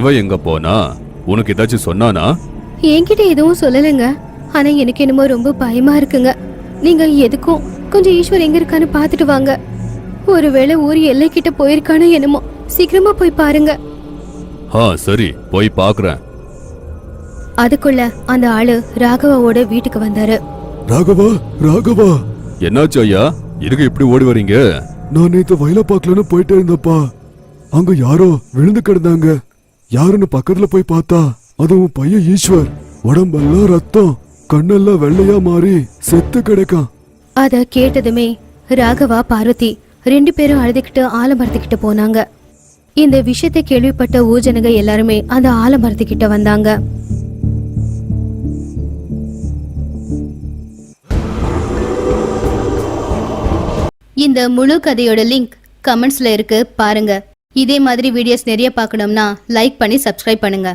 இவ எங்க போனா? உனக்கு ஏதாச்சும் சொன்னானா? என்கிட்ட எதுவும் சொல்லலைங்க. ஆனா எனக்கு என்னமோ ரொம்ப பயமா இருக்குங்க. நீங்க எதுக்கும் கொஞ்சம் ஈஸ்வர் எங்க இருக்கான்னு பாத்துட்டு வாங்க. ஒருவேளை ஊர் எல்லை கிட்ட போயிருக்கானோ என்னமோ. சீக்கிரமா போய் பாருங்க. சரி, போய் பாக்குறேன். அதுக்குள்ள அந்த ஆளு ராகவாவோட வீட்டுக்கு வந்தாரு. ராகவா, ராகவா, என்னாச்சு ஐயா? இதுக்கு இப்படி ஓடி வரீங்க? நான் நேத்து வயல பாக்கலன்னு போயிட்டே இருந்தப்பா. அங்க யாரோ விழுந்து கிடந்தாங்க. யாருன்னு பக்கத்துல போய் பார்த்தா அதுவும் பையன் ஈஸ்வர். உடம்பெல்லாம் ரத்தம், கண்ணெல்லாம் வெள்ளையா மாறி செத்து கிடக்கான். அத கேட்டதுமே ராகவா பார்வதி 2 பேரும் அழுதுகிட்டு ஆலமரத்துக்கிட்ட போனாங்க. இந்த விஷயத்தை கேள்விப்பட்ட ஊஜனங்க எல்லாருமே அந்த ஆலமரத்துக்கிட்ட வந்தாங்க. இந்த முழு கதையோட லிங்க் கமெண்ட்ஸ்ல இருக்கு, பாருங்க. இதே மாதிரி வீடியோஸ் நிறைய பார்க்கணும்னா லைக் பண்ணி சப்ஸ்கிரைப் பண்ணுங்க.